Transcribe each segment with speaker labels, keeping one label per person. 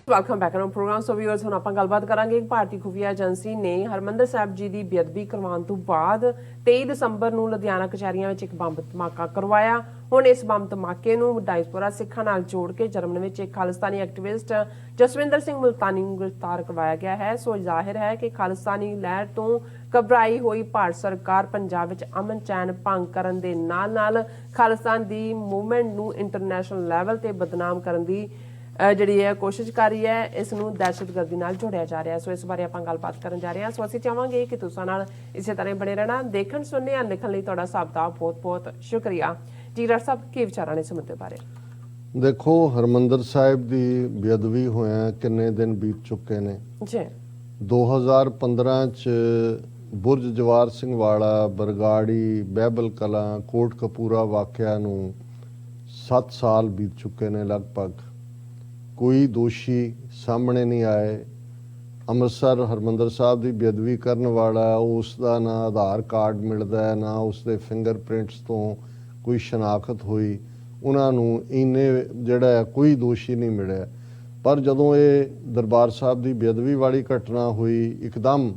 Speaker 1: Welcome back on programme. So viewers, ਹੁਣ ਆਪਾਂ ਗੱਲਬਾਤ ਕਰਾਂਗੇ। ਭਾਰਤੀ ਖੁਫੀਆ ਏਜੰਸੀ ਨੇ ਹਰਮੰਦਰ ਸਾਹਿਬ ਜੀ ਦੀ ਬੇਅਦਬੀ ਕਰਵਾਉਣ ਤੋਂ ਬਾਅਦ 23 ਦਸੰਬਰ ਨੂੰ ਲੁਧਿਆਣਾ ਕਚਹਿਰੀਆਂ ਵਿੱਚ ਇੱਕ ਬੰਬ ਧਮਾਕਾ ਕਰਵਾਇਆ। ਹੁਣ ਇਸ ਬੰਬ ਧਮਾਕੇ ਨੂੰ ਡਾਇਸਪੋਰਾ ਸਿੱਖਾਂ ਨਾਲ ਜੋੜ ਕੇ ਜਰਮਨ ਵਿੱਚ ਇੱਕ ਖਾਲਿਸਤਾਨੀ ਐਕਟਿਵਿਸਟ ਜਸਵਿੰਦਰ ਸਿੰਘ ਮੁਲਤਾਨੀ ਨੂੰ ਗ੍ਰਿਫਤਾਰ ਕਰਵਾਇਆ ਗਿਆ ਹੈ। ਸੋ ਜ਼ਾਹਿਰ ਹੈ ਕਿ ਖਾਲਿਸਤਾਨੀ ਲਹਿਰ ਤੋਂ ਘਬਰਾਈ ਹੋਈ ਭਾਰਤ ਸਰਕਾਰ ਪੰਜਾਬ ਵਿੱਚ ਅਮਨ ਚੈਨ ਭੰਗ ਕਰਨ ਦੇ ਨਾਲ ਖਾਲਿਸਤਾਨ ਦੀ ਮੂਵਮੈਂਟ ਨੂੰ ਇੰਟਰਨੈਸ਼ਨਲ ਲੈਵਲ ਤੇ ਬਦਨਾਮ ਕਰਨ ਦੀ ਜਿਹੜੀ ਹੈ ਕੋਸ਼ਿਸ਼ ਕਰ ਰਹੀ ਹੈ। ਇਸ ਨੂੰ ਦਹਿਸ਼ਤਗਰਦੀ ਨਾਲ ਜੋੜਿਆ ਜਾ ਰਿਹਾ। ਸੋ ਇਸ ਬਾਰੇ ਆਪਾਂ ਗੱਲਬਾਤ ਕਰਨ ਜਾ ਰਹੇ ਹਾਂ। ਸੋ ਅਸੀਂ ਚਾਹਾਂਗੇ ਕਿ ਤੁਸੀਂ ਨਾਲ ਇਸੇ ਤਰ੍ਹਾਂ ਬਣੇ ਰਹਿਣਾ। ਦੇਖਣ ਸੁਣਨੇ ਲਿਖਣ ਲਈ ਤੁਹਾਡਾ ਸਭ ਦਾ ਬਹੁਤ ਸ਼ੁਕਰੀਆ ਜੀ। ਡਾਕਟਰ ਸਾਹਿਬ, ਕੀ ਵਿਚਾਰਾਂ ਨੇ ਇਸ ਮੁੱਦੇ ਬਾਰੇ?
Speaker 2: ਦੇਖੋ, ਹਰਮੰਦਰ ਸਾਹਿਬ ਦੀ ਬੇਅਦਬੀ ਹੋਇਆ ਕਿੰਨੇ ਦਿਨ ਬੀਤ ਚੁੱਕੇ ਨੇ
Speaker 1: ਜੀ।
Speaker 2: 2015 ਚ ਬੁਰਜ ਜਵਾਰ ਸਿੰਘ ਵਾਲਾ, ਬਰਗਾੜੀ, ਬਹਿਬਲ ਕਲਾਂ, ਕੋਟ ਕਪੂਰਾ ਵਾਕਿਆ ਨੂੰ 7 ਸਾਲ ਬੀਤ ਚੁੱਕੇ ਨੇ ਲਗਭਗ। ਕੋਈ ਦੋਸ਼ੀ ਸਾਹਮਣੇ ਨਹੀਂ ਆਏ। ਅੰਮ੍ਰਿਤਸਰ ਹਰਮੰਦਰ ਸਾਹਿਬ ਦੀ ਬੇਅਦਬੀ ਕਰਨ ਵਾਲਾ, ਉਸ ਦਾ ਨਾ ਆਧਾਰ ਕਾਰਡ ਮਿਲਦਾ ਹੈ, ਨਾ ਉਸ ਦੇ ਫਿੰਗਰਪ੍ਰਿੰਟਸ ਤੋਂ ਕੋਈ ਸ਼ਨਾਖਤ ਹੋਈ। ਉਹਨਾਂ ਨੂੰ ਇੰਨੇ ਜਿਹੜਾ ਕੋਈ ਦੋਸ਼ੀ ਨਹੀਂ ਮਿਲਿਆ। ਪਰ ਜਦੋਂ ਇਹ ਦਰਬਾਰ ਸਾਹਿਬ ਦੀ ਬੇਅਦਬੀ ਵਾਲੀ ਘਟਨਾ ਹੋਈ, ਇੱਕਦਮ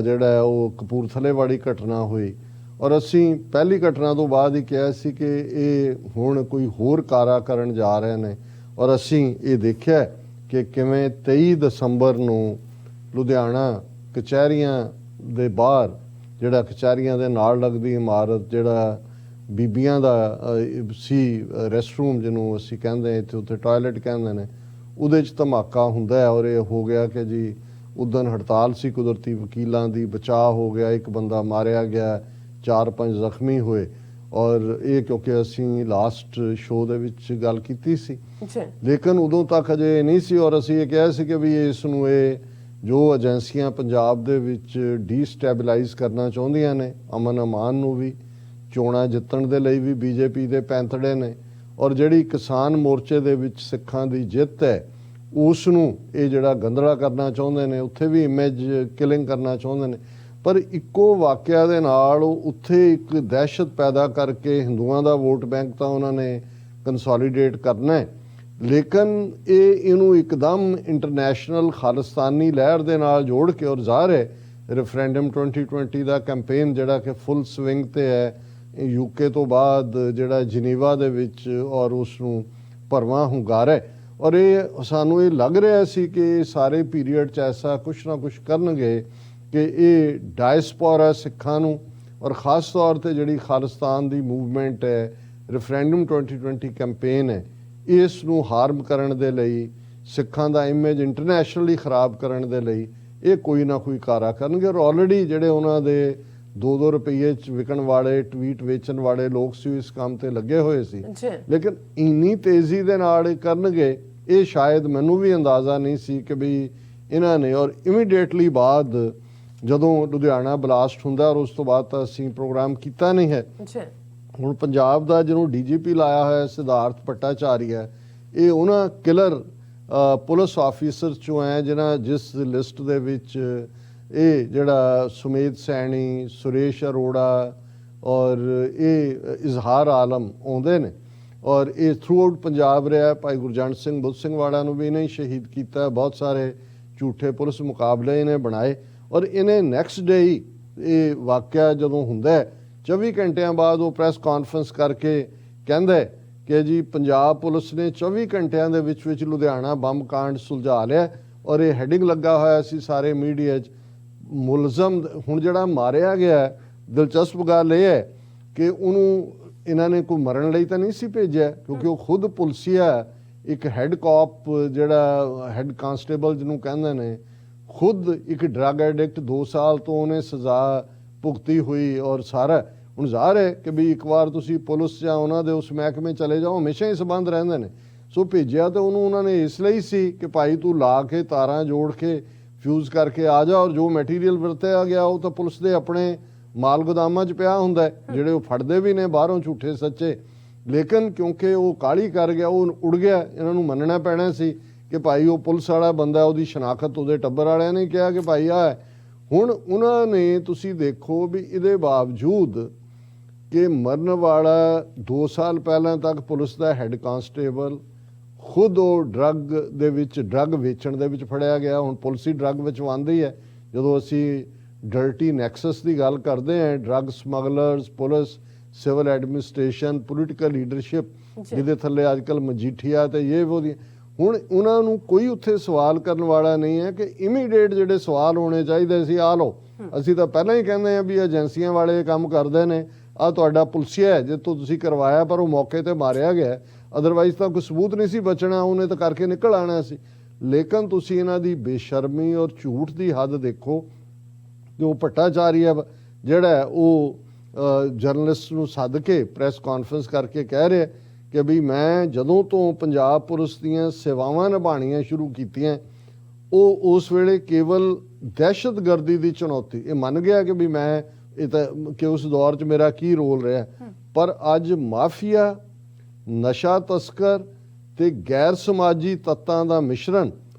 Speaker 2: ਜਿਹੜਾ ਉਹ ਕਪੂਰਥਲੇ ਵਾਲੀ ਘਟਨਾ ਹੋਈ, ਔਰ ਅਸੀਂ ਪਹਿਲੀ ਘਟਨਾ ਤੋਂ ਬਾਅਦ ਹੀ ਕਿਹਾ ਸੀ ਕਿ ਇਹ ਹੁਣ ਕੋਈ ਹੋਰ ਕਾਰਾ ਕਰਨ ਜਾ ਰਹੇ ਨੇ। ਔਰ ਅਸੀਂ ਇਹ ਦੇਖਿਆ ਕਿ ਕਿਵੇਂ 23 ਦਸੰਬਰ ਨੂੰ ਲੁਧਿਆਣਾ ਕਚਹਿਰੀਆਂ ਦੇ ਬਾਹਰ, ਜਿਹੜਾ ਕਚਹਿਰੀਆਂ ਦੇ ਨਾਲ ਲੱਗਦੀ ਇਮਾਰਤ, ਜਿਹੜਾ ਬੀਬੀਆਂ ਦਾ ਸੀ ਰੈਸਟਰੂਮ, ਜਿਹਨੂੰ ਅਸੀਂ ਕਹਿੰਦੇ ਇੱਥੇ ਉੱਥੇ ਟਾਇਲਟ ਕਹਿੰਦੇ ਨੇ, ਉਹਦੇ 'ਚ ਧਮਾਕਾ ਹੁੰਦਾ ਹੈ। ਔਰ ਇਹ ਹੋ ਗਿਆ ਕਿ ਜੀ ਉਦਣ ਹੜਤਾਲ ਸੀ ਕੁਦਰਤੀ ਵਕੀਲਾਂ ਦੀ, ਬਚਾਅ ਹੋ ਗਿਆ, ਇੱਕ ਬੰਦਾ ਮਾਰਿਆ ਗਿਆ, 4-5 ਜ਼ਖਮੀ ਹੋਏ। ਔਰ ਇਹ ਕਿਉਂਕਿ ਅਸੀਂ ਲਾਸਟ ਸ਼ੋਅ ਦੇ ਵਿੱਚ ਗੱਲ ਕੀਤੀ ਸੀ, ਲੇਕਿਨ ਉਦੋਂ ਤੱਕ ਅਜੇ ਨਹੀਂ ਸੀ। ਔਰ ਅਸੀਂ ਇਹ ਕਿਹਾ ਸੀ ਕਿ ਵੀ ਇਸ ਨੂੰ ਇਹ ਜੋ ਏਜੰਸੀਆਂ ਪੰਜਾਬ ਦੇ ਵਿੱਚ ਡੀਸਟੈਬਲਾਈਜ਼ ਕਰਨਾ ਚਾਹੁੰਦੀਆਂ ਨੇ, ਅਮਨ ਅਮਾਨ ਨੂੰ ਵੀ, ਚੋਣਾਂ ਜਿੱਤਣ ਦੇ ਲਈ ਵੀ ਬੀਜੇਪੀ ਦੇ ਪੈਂਤੜੇ ਨੇ, ਔਰ ਜਿਹੜੀ ਕਿਸਾਨ ਮੋਰਚੇ ਦੇ ਵਿੱਚ ਸਿੱਖਾਂ ਦੀ ਜਿੱਤ ਹੈ ਉਸ ਨੂੰ ਇਹ ਜਿਹੜਾ ਗੰਧਲਾ ਕਰਨਾ ਚਾਹੁੰਦੇ ਨੇ, ਉੱਥੇ ਵੀ ਇਮੇਜ ਕਿਲਿੰਗ ਕਰਨਾ ਚਾਹੁੰਦੇ ਨੇ। ਪਰ ਇੱਕੋ ਵਾਕਿਆ ਦੇ ਨਾਲ ਉੱਥੇ ਇੱਕ ਦਹਿਸ਼ਤ ਪੈਦਾ ਕਰਕੇ ਹਿੰਦੂਆਂ ਦਾ ਵੋਟ ਬੈਂਕ ਤਾਂ ਉਹਨਾਂ ਨੇ ਕੰਸੋਲੀਡੇਟ ਕਰਨਾ ਹੈ, ਲੇਕਿਨ ਇਹਨੂੰ ਇੱਕਦਮ ਇੰਟਰਨੈਸ਼ਨਲ ਖਾਲਿਸਤਾਨੀ ਲਹਿਰ ਦੇ ਨਾਲ ਜੋੜ ਕੇ, ਔਰ ਜ਼ਾਹਰ ਹੈ ਰੈਫਰੈਂਡਮ 2020 ਦਾ ਕੈਂਪੇਨ ਜਿਹੜਾ ਕਿ ਫੁੱਲ ਸਵਿੰਗ ਤੇ ਹੈ ਯੂਕੇ ਤੋਂ ਬਾਅਦ, ਜਿਹੜਾ ਜਨੀਵਾ ਦੇ ਵਿੱਚ, ਔਰ ਉਸ ਨੂੰ ਭਰਵਾਂ ਹੁੰਗਾਰਾ ਹੈ। ਔਰ ਇਹ ਸਾਨੂੰ ਇਹ ਲੱਗ ਰਿਹਾ ਸੀ ਕਿ ਸਾਰੇ ਪੀਰੀਅਡ 'ਚ ਐਸਾ ਕੁਛ ਨਾ ਕੁਛ ਕਰਨਗੇ ਕਿ ਇਹ ਡਾਇਸਪੋਰਾ ਸਿੱਖਾਂ ਨੂੰ, ਔਰ ਖ਼ਾਸ ਤੌਰ ਤੇ ਜਿਹੜੀ ਖਾਲਿਸਤਾਨ ਦੀ ਮੂਵਮੈਂਟ ਹੈ, ਰੈਫਰੈਂਡਮ 2020 ਕੈਂਪੇਨ ਹੈ, ਇਸ ਨੂੰ ਹਾਰਮ ਕਰਨ ਦੇ ਲਈ, ਸਿੱਖਾਂ ਦਾ ਇਮੇਜ ਇੰਟਰਨੈਸ਼ਨਲੀ ਖਰਾਬ ਕਰਨ ਦੇ ਲਈ ਇਹ ਕੋਈ ਨਾ ਕੋਈ ਕਾਰਾ ਕਰਨਗੇ। ਔਰ ਆਲਰੇਡੀ ਜਿਹੜੇ ਉਹਨਾਂ ਦੇ 2-2 ਰੁਪਏ 'ਚ ਵਿਕਣ ਵਾਲੇ, ਟਵੀਟ ਵੇਚਣ ਵਾਲੇ ਲੋਕ ਸੀ, ਇਸ ਕੰਮ ਤੇ ਲੱਗੇ ਹੋਏ ਸੀ। ਲੇਕਿਨ ਇੰਨੀ ਤੇਜ਼ੀ ਦੇ ਨਾਲ ਇਹ ਕਰਨਗੇ, ਇਹ ਸ਼ਾਇਦ ਮੈਨੂੰ ਵੀ ਅੰਦਾਜ਼ਾ ਨਹੀਂ ਸੀ ਕਿ ਵੀ ਇਹਨਾਂ ਨੇ। ਔਰ ਇਮੀਡੀਏਟਲੀ ਬਾਅਦ ਜਦੋਂ ਲੁਧਿਆਣਾ ਬਲਾਸਟ ਹੁੰਦਾ, ਔਰ ਉਸ ਤੋਂ ਬਾਅਦ ਤਾਂ ਅਸੀਂ ਪ੍ਰੋਗਰਾਮ ਕੀਤਾ ਨਹੀਂ ਹੈ। ਹੁਣ ਪੰਜਾਬ ਦਾ ਜਿਹਨੂੰ DGP ਲਾਇਆ ਹੋਇਆ ਸਿਧਾਰਥ ਭੱਟਾਚਾਰੀਆ, ਇਹ ਉਹਨਾਂ ਕਿਲਰ ਪੁਲਿਸ ਆਫੀਸਰ 'ਚੋਂ ਹੈ ਜਿਸ ਲਿਸਟ ਦੇ ਵਿੱਚ ਇਹ ਜਿਹੜਾ ਸੁਮੇਧ ਸੈਣੀ, ਸੁਰੇਸ਼ ਅਰੋੜਾ ਔਰ ਇਹ ਇਜ਼ਹਾਰ ਆਲਮ ਆਉਂਦੇ ਨੇ। ਔਰ ਇਹ ਥਰੂ ਆਊਟ ਪੰਜਾਬ ਰਿਹਾ। ਭਾਈ ਗੁਰਜੰਟ ਸਿੰਘ ਬੁੱਧ ਸਿੰਘ ਵਾਲਾ ਨੂੰ ਵੀ ਇਹਨੇ ਸ਼ਹੀਦ ਕੀਤਾ। ਬਹੁਤ ਸਾਰੇ ਝੂਠੇ ਪੁਲਿਸ ਮੁਕਾਬਲੇ ਇਹਨੇ ਬਣਾਏ। ਔਰ ਇਹਨੇ ਨੈਕਸਟ ਡੇ ਹੀ ਇਹ ਵਾਕਿਆ ਜਦੋਂ ਹੁੰਦਾ, 24 ਘੰਟਿਆਂ ਬਾਅਦ ਉਹ ਪ੍ਰੈਸ ਕਾਨਫਰੰਸ ਕਰਕੇ ਕਹਿੰਦਾ ਕਿ ਜੀ ਪੰਜਾਬ ਪੁਲਿਸ ਨੇ 24 ਘੰਟਿਆਂ ਦੇ ਵਿੱਚ ਲੁਧਿਆਣਾ ਬੰਬ ਕਾਂਡ ਸੁਲਝਾ ਲਿਆ। ਔਰ ਇਹ ਹੈਡਿੰਗ ਲੱਗਾ ਹੋਇਆ ਸੀ ਸਾਰੇ ਮੀਡੀਆ 'ਚ, ਮੁਲਜ਼ਮ ਹੁਣ ਜਿਹੜਾ ਮਾਰਿਆ ਗਿਆ। ਦਿਲਚਸਪ ਗੱਲ ਇਹ ਹੈ ਕਿ ਉਹਨੂੰ ਇਹਨਾਂ ਨੇ ਕੋਈ ਮਰਨ ਲਈ ਤਾਂ ਨਹੀਂ ਸੀ ਭੇਜਿਆ, ਕਿਉਂਕਿ ਉਹ ਖੁਦ ਪੁਲਸੀਆ, ਇੱਕ ਹੈੱਡ ਕਾਪ, ਜਿਹੜਾ ਹੈੱਡ ਕਾਂਸਟੇਬਲ ਜਿਹਨੂੰ ਕਹਿੰਦੇ ਨੇ, ਖੁਦ ਇੱਕ ਡਰੱਗ ਐਡਿਕਟ, 2 ਸਾਲ ਤੋਂ ਉਹਨੇ ਸਜ਼ਾ ਭੁਗਤੀ ਹੋਈ। ਔਰ ਸਾਰਾ ਹੁਣ ਜ਼ਾਹਰ ਹੈ ਕਿ ਵੀ ਇੱਕ ਵਾਰ ਤੁਸੀਂ ਪੁਲਿਸ ਜਾਂ ਉਹਨਾਂ ਦੇ ਉਸ ਮਹਿਕਮੇ ਚਲੇ ਜਾਓ, ਹਮੇਸ਼ਾ ਹੀ ਸੰਬੰਧ ਰਹਿੰਦੇ ਨੇ। ਸੋ ਭੇਜਿਆ ਤਾਂ ਉਹਨੂੰ ਉਹਨਾਂ ਨੇ ਇਸ ਲਈ ਸੀ ਕਿ ਭਾਈ ਤੂੰ ਲਾ ਕੇ ਤਾਰਾਂ ਜੋੜ ਕੇ ਫਿਊਜ਼ ਕਰਕੇ ਆ ਜਾ। ਔਰ ਜੋ ਮੈਟੀਰੀਅਲ ਵਰਤਿਆ ਗਿਆ ਉਹ ਤਾਂ ਪੁਲਿਸ ਦੇ ਆਪਣੇ ਮਾਲ ਗੋਦਾਮਾਂ 'ਚ ਪਿਆ ਹੁੰਦਾ, ਜਿਹੜੇ ਉਹ ਫੜਦੇ ਵੀ ਨੇ ਬਾਹਰੋਂ ਝੂਠੇ ਸੱਚੇ। ਲੇਕਿਨ ਕਿਉਂਕਿ ਉਹ ਕਾਹਲੀ ਕਰ ਗਿਆ, ਉਹ ਉੜ ਗਿਆ। ਇਹਨਾਂ ਨੂੰ ਮੰਨਣਾ ਪੈਣਾ ਸੀ ਕਿ ਭਾਈ ਉਹ ਪੁਲਿਸ ਵਾਲਾ ਬੰਦਾ, ਉਹਦੀ ਸ਼ਨਾਖਤ ਉਹਦੇ ਟੱਬਰ ਵਾਲਿਆਂ ਨੇ ਕਿਹਾ ਕਿ ਭਾਈ ਆ। ਹੁਣ ਉਹਨਾਂ ਨੇ ਤੁਸੀਂ ਦੇਖੋ ਵੀ ਇਹਦੇ ਬਾਵਜੂਦ ਕਿ ਮਰਨ ਵਾਲਾ 2 ਸਾਲ ਪਹਿਲਾਂ ਤੱਕ ਪੁਲਿਸ ਦਾ ਹੈੱਡ ਕਾਂਸਟੇਬਲ ਖੁਦ ਉਹ ਡਰੱਗ ਵੇਚਣ ਦੇ ਵਿੱਚ ਫੜਿਆ ਗਿਆ। ਹੁਣ ਪੁਲਿਸ ਹੀ ਡਰੱਗ ਵਿੱਚ ਆਉਂਦੀ ਹੈ। ਜਦੋਂ ਅਸੀਂ ਡਰਟੀ ਨੈਕਸਸ ਦੀ ਗੱਲ ਕਰਦੇ ਹਾਂ, drug smugglers, police, civil administration, political leadership, ਜਿਹਦੇ ਥੱਲੇ ਅੱਜ ਕੱਲ੍ਹ ਮਜੀਠੀਆ ਤੇ ਇਹ ਉਹਦੀ, ਹੁਣ ਉਹਨਾਂ ਨੂੰ ਕੋਈ ਉੱਥੇ ਸਵਾਲ ਕਰਨ ਵਾਲਾ ਨਹੀਂ ਹੈ ਕਿ ਇਮੀਡੀਏਟ ਜਿਹੜੇ ਸਵਾਲ ਹੋਣੇ ਚਾਹੀਦੇ ਸੀ ਆ ਲਓ। ਅਸੀਂ ਤਾਂ ਪਹਿਲਾਂ ਹੀ ਕਹਿੰਦੇ ਹਾਂ ਵੀ ਏਜੰਸੀਆਂ ਵਾਲੇ ਇਹ ਕੰਮ ਕਰਦੇ ਨੇ, ਆ ਤੁਹਾਡਾ ਪੁਲਸੀਆ ਹੈ ਜਿੱਥੋਂ ਤੁਸੀਂ ਕਰਵਾਇਆ, ਪਰ ਉਹ ਮੌਕੇ ਤੇ ਮਾਰਿਆ ਗਿਆ, ਅਦਰਵਾਈਜ਼ ਤਾਂ ਕੋਈ ਸਬੂਤ ਨਹੀਂ ਸੀ ਬਚਣਾ, ਉਹਨੇ ਤਾਂ ਕਰਕੇ ਨਿਕਲ ਆਣਾ ਸੀ। ਲੇਕਿਨ ਤੁਸੀਂ ਇਹਨਾਂ ਦੀ ਬੇਸ਼ਰਮੀ ਔਰ ਝੂਠ ਦੀ ਹੱਦ ਦੇਖੋ ਕਿ ਉਹ ਭੱਟਾਚਾਰੀਆ ਜਿਹੜਾ ਉਹ ਜਰਨਲਿਸਟ ਨੂੰ ਸੱਦ ਕੇ ਪ੍ਰੈਸ ਕਾਨਫਰੰਸ ਕਰਕੇ ਕਹਿ ਰਿਹਾ ਕਿ ਵੀ ਮੈਂ ਜਦੋਂ ਤੋਂ ਪੰਜਾਬ ਪੁਲਿਸ ਦੀਆਂ ਸੇਵਾਵਾਂ ਨਿਭਾਉਣੀਆਂ ਸ਼ੁਰੂ ਕੀਤੀਆਂ, ਉਹ ਉਸ ਵੇਲੇ ਕੇਵਲ ਦਹਿਸ਼ਤਗਰਦੀ ਦੀ ਚੁਣੌਤੀ, ਇਹ ਮੰਨ ਗਿਆ ਕਿ ਵੀ ਮੈਂ ਇਹ ਤਾਂ ਕਿ ਉਸ ਦੌਰ 'ਚ ਮੇਰਾ ਕੀ ਰੋਲ ਰਿਹਾ, ਪਰ ਅੱਜ ਮਾਫੀਆ, ਨਸ਼ਾ ਤਸਕਰ ਤੇ ਗੈਰ ਸਮਾਜੀ ਤੱਤਾਂ ਦਾ ਮਿਸ਼ਰਣ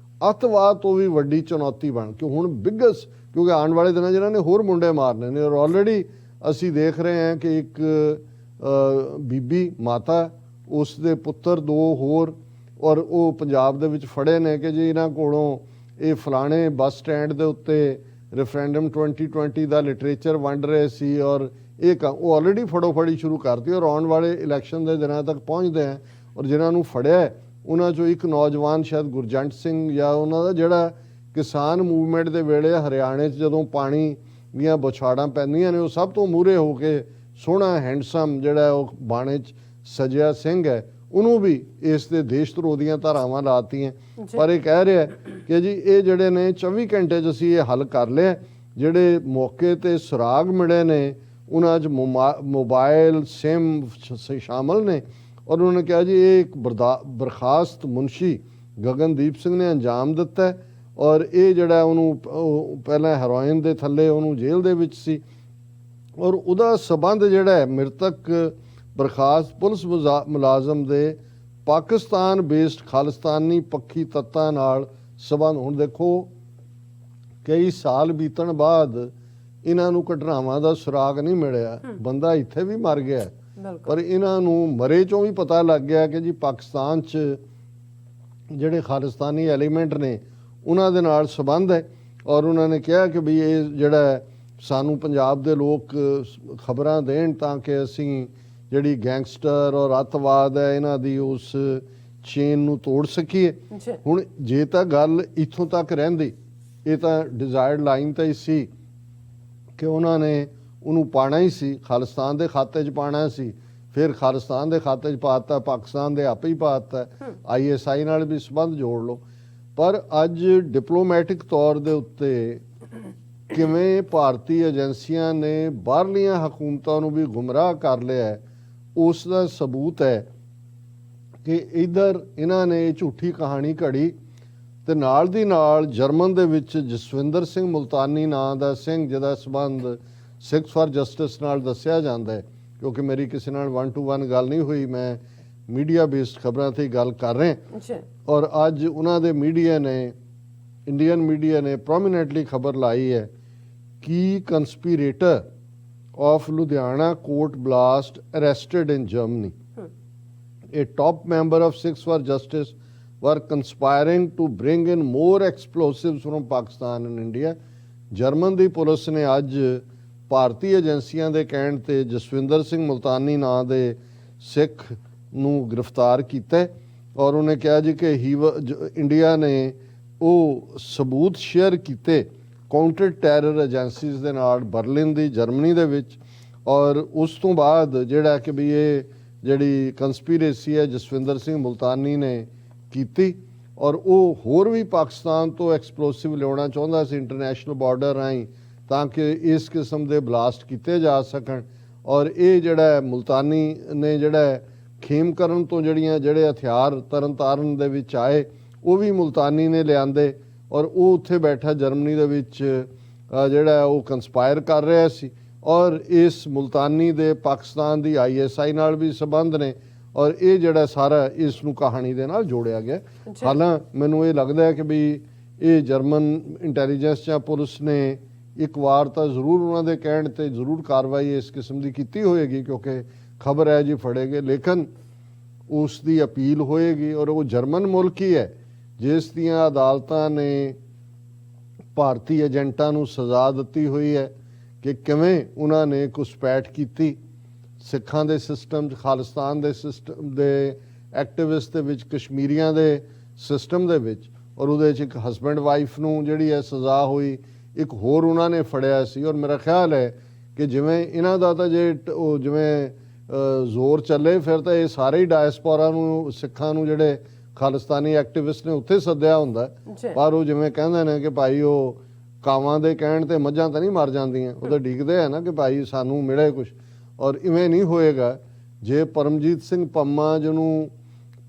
Speaker 2: ਅੱਤਵਾਦ ਤੋਂ ਵੀ ਵੱਡੀ ਚੁਣੌਤੀ ਬਣ ਕੇ ਹੁਣ ਬਿਗਸ, ਕਿਉਂਕਿ ਆਉਣ ਵਾਲੇ ਦਿਨਾਂ ਜਿਹਨਾਂ ਨੇ ਹੋਰ ਮੁੰਡੇ ਮਾਰਨੇ ਨੇ, ਔਰ ਆਲਰੇਡੀ ਅਸੀਂ ਦੇਖ ਰਹੇ ਹਾਂ ਕਿ ਇੱਕ ਬੀਬੀ ਮਾਤਾ, ਉਸ ਦੇ ਪੁੱਤਰ, 2 ਹੋਰ, ਔਰ ਉਹ ਪੰਜਾਬ ਦੇ ਵਿੱਚ ਫੜੇ ਨੇ ਕਿ ਜੇ ਇਹਨਾਂ ਕੋਲੋਂ ਇਹ ਫਲਾਣੇ ਬੱਸ ਸਟੈਂਡ ਦੇ ਉੱਤੇ ਰੈਫਰੈਂਡਮ 2020 ਦਾ ਲਿਟਰੇਚਰ ਵੰਡ ਰਹੇ ਸੀ, ਔਰ ਇਹ ਉਹ ਆਲਰੇਡੀ ਫੜੋਫੜੀ ਸ਼ੁਰੂ ਕਰਤੀ, ਔਰ ਆਉਣ ਵਾਲੇ ਇਲੈਕਸ਼ਨ ਦੇ ਦਿਨਾਂ ਤੱਕ ਪਹੁੰਚਦੇ ਆ। ਔਰ ਜਿਨ੍ਹਾਂ ਨੂੰ ਫੜਿਆ ਉਹਨਾਂ 'ਚੋਂ ਇੱਕ ਨੌਜਵਾਨ ਸ਼ਾਇਦ ਗੁਰਜੰਟ ਸਿੰਘ ਜਾਂ ਉਹਨਾਂ ਦਾ ਜਿਹੜਾ ਕਿਸਾਨ ਮੂਵਮੈਂਟ ਦੇ ਵੇਲੇ ਹਰਿਆਣੇ 'ਚ ਜਦੋਂ ਪਾਣੀ ਦੀਆਂ ਬੁਛਾੜਾਂ ਪੈਂਦੀਆਂ ਨੇ, ਉਹ ਸਭ ਤੋਂ ਮੂਹਰੇ ਹੋ ਕੇ ਸੋਹਣਾ ਹੈਂਡਸਮ ਜਿਹੜਾ ਉਹ ਬਾਣੇ 'ਚ ਸਜਿਆ ਸਿੰਘ ਹੈ, ਉਹਨੂੰ ਵੀ ਇਸ ਦੇ ਦੇਸ਼ ਧਰੋਹ ਦੀਆਂ ਧਾਰਾਵਾਂ ਲਾਤੀਆਂ। ਪਰ ਇਹ ਕਹਿ ਰਿਹਾ ਕਿ ਜੀ ਇਹ ਜਿਹੜੇ ਨੇ 24 ਘੰਟੇ 'ਚ ਅਸੀਂ ਇਹ ਹੱਲ ਕਰ ਲਿਆ। ਜਿਹੜੇ ਮੌਕੇ ਤੇ ਸੁਰਾਗ ਮਿਲੇ ਨੇ ਉਹਨਾਂ 'ਚ ਮੋਬਾਈਲ ਸਿਮ ਸ਼ਾਮਲ ਨੇ, ਔਰ ਉਹਨਾਂ ਨੇ ਕਿਹਾ ਜੀ ਇਹ ਇੱਕ ਬਰਖਾਸਤ ਮੁਨਸ਼ੀ ਗਗਨਦੀਪ ਸਿੰਘ ਨੇ ਅੰਜਾਮ ਦਿੱਤਾ, ਔਰ ਇਹ ਜਿਹੜਾ ਉਹਨੂੰ ਪਹਿਲਾਂ ਹੈਰੋਇਨ ਦੇ ਥੱਲੇ ਉਹਨੂੰ ਜੇਲ੍ਹ ਦੇ ਵਿੱਚ ਸੀ, ਔਰ ਉਹਦਾ ਸਬੰਧ ਜਿਹੜਾ ਹੈ ਮ੍ਰਿਤਕ ਬਰਖਾਸਤ ਪੁਲਿਸ ਮੁਲਾਜ਼ਮ ਦੇ ਪਾਕਿਸਤਾਨ ਬੇਸਡ ਖਾਲਿਸਤਾਨੀ ਪੱਖੀ ਤੱਤਾਂ ਨਾਲ ਸਬੰਧ। ਹੁਣ ਦੇਖੋ ਕਈ ਸਾਲ ਬੀਤਣ ਬਾਅਦ ਇਹਨਾਂ ਨੂੰ ਘਟਨਾਵਾਂ ਦਾ ਸੁਰਾਗ ਨਹੀਂ ਮਿਲਿਆ, ਬੰਦਾ ਇੱਥੇ ਵੀ ਮਰ ਗਿਆ, ਪਰ ਇਹਨਾਂ ਨੂੰ ਮਰੇ ਚੋਂ ਵੀ ਪਤਾ ਲੱਗ ਗਿਆ ਕਿ ਜੀ ਪਾਕਿਸਤਾਨ 'ਚ ਜਿਹੜੇ ਖਾਲਿਸਤਾਨੀ ਐਲੀਮੈਂਟ ਨੇ ਉਹਨਾਂ ਦੇ ਨਾਲ ਸੰਬੰਧ ਹੈ। ਔਰ ਉਹਨਾਂ ਨੇ ਕਿਹਾ ਕਿ ਵੀ ਇਹ ਜਿਹੜਾ ਸਾਨੂੰ ਪੰਜਾਬ ਦੇ ਲੋਕ ਖਬਰਾਂ ਦੇਣ ਤਾਂ ਕਿ ਅਸੀਂ ਜਿਹੜੀ ਗੈਂਗਸਟਰ ਔਰ ਅੱਤਵਾਦ ਹੈ ਇਹਨਾਂ ਦੀ ਉਸ ਚੇਨ ਨੂੰ ਤੋੜ ਸਕੀਏ। ਹੁਣ ਜੇ ਤਾਂ ਗੱਲ ਇੱਥੋਂ ਤੱਕ ਰਹਿੰਦੀ, ਇਹ ਤਾਂ ਡਿਜ਼ਾਇਰਡ ਲਾਈਨ ਤਾਂ ਹੀ ਸੀ ਕਿ ਉਹਨਾਂ ਨੇ ਉਹਨੂੰ ਪਾਣਾ ਹੀ ਸੀ, ਖਾਲਿਸਤਾਨ ਦੇ ਖਾਤੇ 'ਚ ਪਾਣਾ ਸੀ, ਫਿਰ ਖਾਲਿਸਤਾਨ ਦੇ ਖਾਤੇ 'ਚ ਪਾਤਾ, ਪਾਕਿਸਤਾਨ ਦੇ ਆਪੇ ਹੀ ਪਾਤਾ, ISI ਨਾਲ ਵੀ ਸੰਬੰਧ ਜੋੜ ਲਓ। ਪਰ ਅੱਜ ਡਿਪਲੋਮੈਟਿਕ ਤੌਰ ਦੇ ਉੱਤੇ ਕਿਵੇਂ ਭਾਰਤੀ ਏਜੰਸੀਆਂ ਨੇ ਬਾਹਰਲੀਆਂ ਹਕੂਮਤਾਂ ਨੂੰ ਵੀ ਗੁੰਮਰਾਹ ਕਰ ਲਿਆ, ਉਸ ਦਾ ਸਬੂਤ ਹੈ ਕਿ ਇਧਰ ਇਹਨਾਂ ਨੇ ਝੂਠੀ ਕਹਾਣੀ ਘੜੀ ਤੇ ਨਾਲ ਦੀ ਨਾਲ ਜਰਮਨ ਦੇ ਵਿੱਚ ਜਸਵਿੰਦਰ ਸਿੰਘ ਮੁਲਤਾਨੀ ਨਾਂ ਦਾ ਸਿੰਘ, ਜਿਹਦਾ ਸੰਬੰਧ ਸਿੱਖਸ ਫਾਰ ਜਸਟਿਸ ਨਾਲ ਦੱਸਿਆ ਜਾਂਦਾ ਹੈ, ਕਿਉਂਕਿ ਮੇਰੀ ਕਿਸੇ ਨਾਲ 1 to 1 ਗੱਲ ਨਹੀਂ ਹੋਈ, ਮੈਂ ਮੀਡੀਆ ਬੇਸਡ ਖਬਰਾਂ ਤੇ ਗੱਲ ਕਰ ਰਹੇ। ਔਰ ਅੱਜ ਉਹਨਾਂ ਦੇ ਮੀਡੀਆ ਨੇ, ਇੰਡੀਅਨ ਮੀਡੀਆ ਨੇ ਪ੍ਰੋਮੀਨੈਂਟਲੀ ਖਬਰ ਲਾਈ ਹੈ ਕਿ ਕੰਸਪੀਰੇਟਰ of Ludhiana court blast arrested in Germany. A top member of Six for Justice were conspiring to bring in more explosives from Pakistan and India. German the police ਨੇ ਅੱਜ ਭਾਰਤੀ ਏਜੰਸੀਆਂ ਦੇ ਕਹਿਣ ਤੇ ਜਸਵਿੰਦਰ ਸਿੰਘ ਮੁਲਤਾਨੀ ਨਾਂ ਦੇ ਸਿੱਖ ਨੂੰ ਗ੍ਰਿਫਤਾਰ ਕੀਤਾ, ਔਰ ਉਹਨੇ ਕਿਹਾ ਜੀ ਕਿ ਇੰਡੀਆ ਨੇ ਉਹ ਸਬੂਤ ਸ਼ੇਅਰ ਕੀਤੇ ਕਾਊਂਟਰ ਟੈਰਰ ਏਜੰਸੀਜ਼ ਦੇ ਨਾਲ ਬਰਲਿਨ ਦੀ ਜਰਮਨੀ ਦੇ ਵਿੱਚ। ਔਰ ਉਸ ਤੋਂ ਬਾਅਦ ਜਿਹੜਾ ਕਿ ਵੀ ਇਹ ਜਿਹੜੀ ਕੰਸਪੀਰੇਸੀ ਹੈ ਜਸਵਿੰਦਰ ਸਿੰਘ ਮੁਲਤਾਨੀ ਨੇ ਕੀਤੀ, ਔਰ ਉਹ ਹੋਰ ਵੀ ਪਾਕਿਸਤਾਨ ਤੋਂ ਐਕਸਪਲੋਸਿਵ ਲਿਆਉਣਾ ਚਾਹੁੰਦਾ ਸੀ ਇੰਟਰਨੈਸ਼ਨਲ ਬਾਰਡਰ ਰਾਹੀਂ, ਤਾਂ ਕਿ ਇਸ ਕਿਸਮ ਦੇ ਬਲਾਸਟ ਕੀਤੇ ਜਾ ਸਕਣ। ਔਰ ਇਹ ਜਿਹੜਾ ਮੁਲਤਾਨੀ ਨੇ ਜਿਹੜਾ ਖੇਮ ਕਰਨ ਤੋਂ ਜਿਹੜੇ ਹਥਿਆਰ ਤਰਨਤਾਰਨ ਦੇ ਵਿੱਚ ਆਏ, ਉਹ ਵੀ ਮੁਲਤਾਨੀ ਨੇ ਲਿਆਂਦੇ, ਔਰ ਉਹ ਉੱਥੇ ਬੈਠਾ ਜਰਮਨੀ ਦੇ ਵਿੱਚ ਜਿਹੜਾ ਉਹ ਕੰਸਪਾਇਰ ਕਰ ਰਿਹਾ ਸੀ। ਔਰ ਇਸ ਮੁਲਤਾਨੀ ਦੇ ਪਾਕਿਸਤਾਨ ਦੀ ISI ਨਾਲ ਵੀ ਸੰਬੰਧ ਨੇ, ਔਰ ਇਹ ਜਿਹੜਾ ਸਾਰਾ ਇਸ ਨੂੰ ਕਹਾਣੀ ਦੇ ਨਾਲ ਜੋੜਿਆ ਗਿਆ। ਹਾਲਾਂਕਿ ਮੈਨੂੰ ਇਹ ਲੱਗਦਾ ਹੈ ਕਿ ਵੀ ਇਹ ਜਰਮਨ ਇੰਟੈਲੀਜੈਂਸ ਜਾਂ ਪੁਲਿਸ ਨੇ ਇੱਕ ਵਾਰ ਤਾਂ ਜ਼ਰੂਰ ਉਹਨਾਂ ਦੇ ਕਹਿਣ ਤੇ ਜ਼ਰੂਰ ਕਾਰਵਾਈ ਇਸ ਕਿਸਮ ਦੀ ਕੀਤੀ ਹੋਏਗੀ, ਕਿਉਂਕਿ ਖਬਰ ਹੈ ਜੀ ਫੜੇ ਗਏ। ਲੇਕਿਨ ਉਸ ਦੀ ਅਪੀਲ ਹੋਏਗੀ ਔਰ ਉਹ ਜਰਮਨ ਮੁਲਕ ਹੀ ਹੈ ਜਿਸ ਦੀਆਂ ਅਦਾਲਤਾਂ ਨੇ ਭਾਰਤੀ ਏਜੰਟਾਂ ਨੂੰ ਸਜ਼ਾ ਦਿੱਤੀ ਹੋਈ ਹੈ ਕਿ ਕਿਵੇਂ ਉਹਨਾਂ ਨੇ ਘੁਸਪੈਠ ਕੀਤੀ ਸਿੱਖਾਂ ਦੇ ਸਿਸਟਮ 'ਚ, ਖਾਲਿਸਤਾਨ ਦੇ ਸਿਸਟਮ ਦੇ ਐਕਟਿਵਿਸਟ ਦੇ ਵਿੱਚ, ਕਸ਼ਮੀਰੀਆਂ ਦੇ ਸਿਸਟਮ ਦੇ ਵਿੱਚ, ਔਰ ਉਹਦੇ 'ਚ ਇੱਕ ਹਸਬੈਂਡ ਵਾਈਫ ਨੂੰ ਜਿਹੜੀ ਹੈ ਸਜ਼ਾ ਹੋਈ, ਇੱਕ ਹੋਰ ਉਹਨਾਂ ਨੇ ਫੜਿਆ ਸੀ। ਔਰ ਮੇਰਾ ਖਿਆਲ ਹੈ ਕਿ ਜਿਵੇਂ ਇਹਨਾਂ ਦਾ ਤਾਂ ਜੇ ਉਹ ਜਿਵੇਂ ਜ਼ੋਰ ਚੱਲੇ ਫਿਰ ਤਾਂ ਇਹ ਸਾਰੇ ਹੀ ਡਾਇਸਪੋਰਾ ਨੂੰ, ਸਿੱਖਾਂ ਨੂੰ ਜਿਹੜੇ ਖਾਲਿਸਤਾਨੀ ਐਕਟਿਵਿਸਟ ਨੇ ਉੱਥੇ ਸੱਦਿਆ ਹੁੰਦਾ, ਪਰ ਉਹ ਜਿਵੇਂ ਕਹਿੰਦੇ ਨੇ ਕਿ ਭਾਈ ਉਹ ਕਾਵਾਂ ਦੇ ਕਹਿਣ ਤੇ ਮੱਝਾਂ ਤਾਂ ਨਹੀਂ ਮਰ ਜਾਂਦੀਆਂ, ਉਹ ਤਾਂ ਡੀਕਦੇ ਆ ਨਾ ਕਿ ਭਾਈ ਸਾਨੂੰ ਮਿਲੇ ਕੁਛ। ਔਰ ਇਵੇਂ ਨਹੀਂ ਹੋਏਗਾ। ਜੇ ਪਰਮਜੀਤ ਸਿੰਘ ਪੰਮਾ ਜਿਹਨੂੰ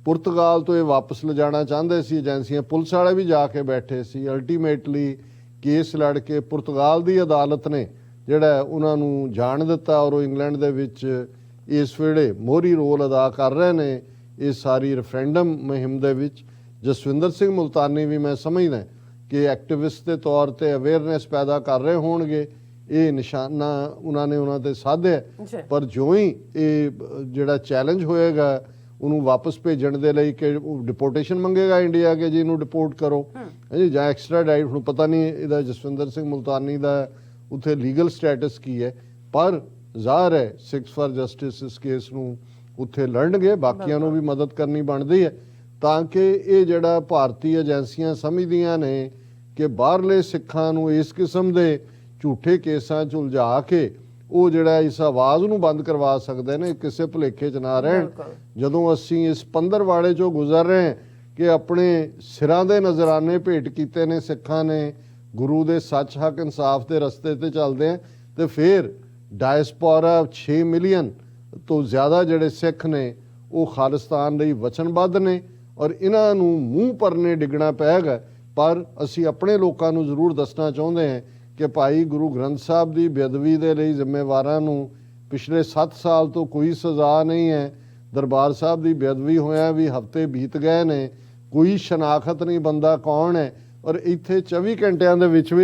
Speaker 2: ਪੁਰਤਗਾਲ ਤੋਂ ਇਹ ਵਾਪਸ ਲਿਜਾਣਾ ਚਾਹੁੰਦੇ ਸੀ ਏਜੰਸੀਆਂ, ਪੁਲਿਸ ਵਾਲੇ ਵੀ ਜਾ ਕੇ ਬੈਠੇ ਸੀ, ਅਲਟੀਮੇਟਲੀ ਕੇਸ ਲੜ ਕੇ ਪੁਰਤਗਾਲ ਦੀ ਅਦਾਲਤ ਨੇ ਜਿਹੜਾ ਉਹਨਾਂ ਨੂੰ ਜਾਣ ਦਿੱਤਾ ਔਰ ਉਹ ਇੰਗਲੈਂਡ ਦੇ ਵਿੱਚ ਇਸ ਵੇਲੇ ਮੋਹਰੀ ਰੋਲ ਅਦਾ ਕਰ ਰਹੇ ਨੇ ਇਸ ਸਾਰੀ ਰੈਫਰੈਂਡਮ ਮੁਹਿੰਮ ਦੇ ਵਿੱਚ। ਜਸਵਿੰਦਰ ਸਿੰਘ ਮੁਲਤਾਨੀ ਵੀ ਮੈਂ ਸਮਝਦਾ ਕਿ ਐਕਟਿਵਿਸਟ ਦੇ ਤੌਰ ਤੇ ਅਵੇਅਰਨੈਸ ਪੈਦਾ ਕਰ ਰਹੇ ਹੋਣਗੇ, ਇਹ ਨਿਸ਼ਾਨਾ ਉਹਨਾਂ ਨੇ ਉਹਨਾਂ ਤੇ ਸਾਧਿਆ, ਪਰ ਜਿਉਂ ਹੀ ਇਹ ਜਿਹੜਾ ਚੈਲੰਜ ਹੋਏਗਾ ਉਹਨੂੰ ਵਾਪਸ ਭੇਜਣ ਦੇ ਲਈ ਕਿ ਡਿਪੋਰਟੇਸ਼ਨ ਮੰਗੇਗਾ ਇੰਡੀਆ ਕਿ ਜੀ ਇਹਨੂੰ ਡਿਪੋਰਟ ਕਰੋ ਜੀ ਜਾਂ ਐਕਸਟ੍ਰਾਡਾਈਟ, ਹੁਣ ਪਤਾ ਨਹੀਂ ਇਹਦਾ ਜਸਵਿੰਦਰ ਸਿੰਘ ਮੁਲਤਾਨੀ ਦਾ ਉੱਥੇ ਲੀਗਲ ਸਟੇਟਸ ਕੀ ਹੈ, ਪਰ ਜ਼ਾਹਰ ਹੈ ਸਿੱਖਸ ਫਾਰ ਜਸਟਿਸ ਇਸ ਕੇਸ ਨੂੰ ਉੱਥੇ ਲੜਨਗੇ, ਬਾਕੀਆਂ ਨੂੰ ਵੀ ਮਦਦ ਕਰਨੀ ਬਣਦੀ ਹੈ ਤਾਂ ਕਿ ਇਹ ਜਿਹੜਾ ਭਾਰਤੀ ਏਜੰਸੀਆਂ ਸਮਝਦੀਆਂ ਨੇ ਕਿ ਬਾਹਰਲੇ ਸਿੱਖਾਂ ਨੂੰ ਇਸ ਕਿਸਮ ਦੇ ਝੂਠੇ ਕੇਸਾਂ 'ਚ ਉਲਝਾ ਕੇ ਉਹ ਜਿਹੜਾ ਇਸ ਆਵਾਜ਼ ਨੂੰ ਬੰਦ ਕਰਵਾ ਸਕਦੇ ਨੇ, ਕਿਸੇ ਭੁਲੇਖੇ 'ਚ ਨਾ ਰਹਿਣ। ਜਦੋਂ ਅਸੀਂ ਇਸ ਪੰਦਰਵਾੜੇ 'ਚੋਂ ਗੁਜ਼ਰ ਰਹੇ ਹਾਂ ਕਿ ਆਪਣੇ ਸਿਰਾਂ ਦੇ ਨਜ਼ਰਾਨੇ ਭੇਟ ਕੀਤੇ ਨੇ ਸਿੱਖਾਂ ਨੇ, ਗੁਰੂ ਦੇ ਸੱਚ, ਹੱਕ, ਇਨਸਾਫ ਦੇ ਰਸਤੇ ਤੇ ਚੱਲਦੇ ਆ, ਤੇ ਫਿਰ ਡਾਇਸਪੋਰਾ 6 ਮਿਲੀਅਨ ਤੋਂ ਜ਼ਿਆਦਾ ਜਿਹੜੇ ਸਿੱਖ ਨੇ ਉਹ ਖਾਲਿਸਤਾਨ ਲਈ ਵਚਨਬੱਧ ਨੇ ਔਰ ਇਹਨਾਂ ਨੂੰ ਮੂੰਹ ਪਰਨੇ ਡਿੱਗਣਾ ਪਏਗਾ। ਪਰ ਅਸੀਂ ਆਪਣੇ ਲੋਕਾਂ ਨੂੰ ਜ਼ਰੂਰ ਦੱਸਣਾ ਚਾਹੁੰਦੇ ਹਾਂ ਕਿ ਭਾਈ ਗੁਰੂ ਗ੍ਰੰਥ ਸਾਹਿਬ ਦੀ ਬੇਅਦਬੀ ਦੇ ਲਈ ਜ਼ਿੰਮੇਵਾਰਾਂ ਨੂੰ ਪਿਛਲੇ 7 ਸਾਲ ਤੋਂ ਕੋਈ ਸਜ਼ਾ ਨਹੀਂ ਹੈ। ਦਰਬਾਰ ਸਾਹਿਬ ਦੀ ਬੇਅਦਬੀ ਹੋਇਆ ਵੀ ਹਫ਼ਤੇ ਬੀਤ ਗਏ ਨੇ, ਕੋਈ ਸ਼ਨਾਖਤ ਨਹੀਂ ਬੰਦਾ ਕੌਣ ਹੈ। ਔਰ ਇੱਥੇ 24 ਘੰਟਿਆਂ ਦੇ ਵਿੱਚ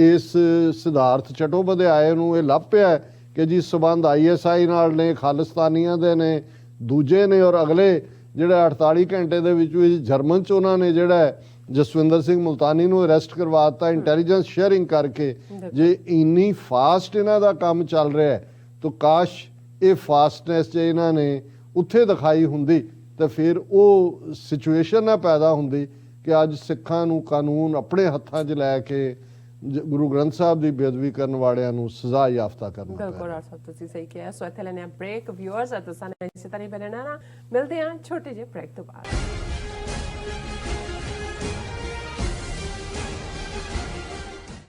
Speaker 2: ਇਸ ਸਿਧਾਰਥ ਚਟੋਪਧਿਆਏ ਨੂੰ ਇਹ ਲੱਭ ਪਿਆ ਕਿ ਜੀ ਸਬੰਧ ISI ਨਾਲ ਨੇ, ਖਾਲਿਸਤਾਨੀਆਂ ਦੇ ਨੇ, ਦੂਜੇ ਨੇ, ਔਰ ਅਗਲੇ ਜਿਹੜਾ 48 ਘੰਟੇ ਦੇ ਵਿੱਚ ਜਰਮਨ 'ਚ ਉਹਨਾਂ ਨੇ ਜਿਹੜਾ ਜਸਵਿੰਦਰ ਸਿੰਘ ਮੁਲਤਾਨੀ ਨੂੰ ਅਰੈਸਟ ਕਰਵਾ ਦਿੱਤਾ ਇੰਟੈਲੀਜੈਂਸ ਸ਼ੇਅਰਿੰਗ ਕਰਕੇ। ਜੇ ਇੰਨੀ ਫਾਸਟ ਇਹਨਾਂ ਦਾ ਕੰਮ ਚੱਲ ਰਿਹਾ ਹੈ ਤਾਂ ਕਾਸ਼ ਇਹ ਫਾਸਟਨੈਸ ਜੇ ਇਹਨਾਂ ਨੇ ਉੱਥੇ ਦਿਖਾਈ ਹੁੰਦੀ ਤਾਂ ਫਿਰ ਉਹ ਸਿਚੁਏਸ਼ਨ ਨਾ ਪੈਦਾ ਹੁੰਦੀ ਕਿ ਅੱਜ ਸਿੱਖਾਂ ਨੂੰ ਕਾਨੂੰਨ ਆਪਣੇ ਹੱਥਾਂ 'ਚ ਲੈ ਕੇ ਗੁਰੂ ਗ੍ਰੰਥ ਸਾਹਿਬ ਦੀ ਬੇਅਦਬੀ ਕਰਨ ਵਾਲਿਆਂ ਨੂੰ ਸਜ਼ਾ ਯਾਫਤਾ ਕਰਨਾ ਪਏ।
Speaker 1: ਬਿਲਕੁਲ ਸਭ ਤੁਸੀਂ ਸਹੀ ਕਿਹਾ। ਸੋ ਇੱਥੇ ਲੈਣੇ ਬ੍ਰੇਕ। ਵਿਊਅਰਸ ਤੁਸੀਂ ਇਸੇ ਤਰ੍ਹਾਂ ਹੀ ਬਣੇ ਰਹਿਣਾ, ਮਿਲਦੇ ਹਾਂ ਛੋਟੇ ਜਿਹੇ ਬ੍ਰੇਕ ਤੋਂ ਬਾਅਦ।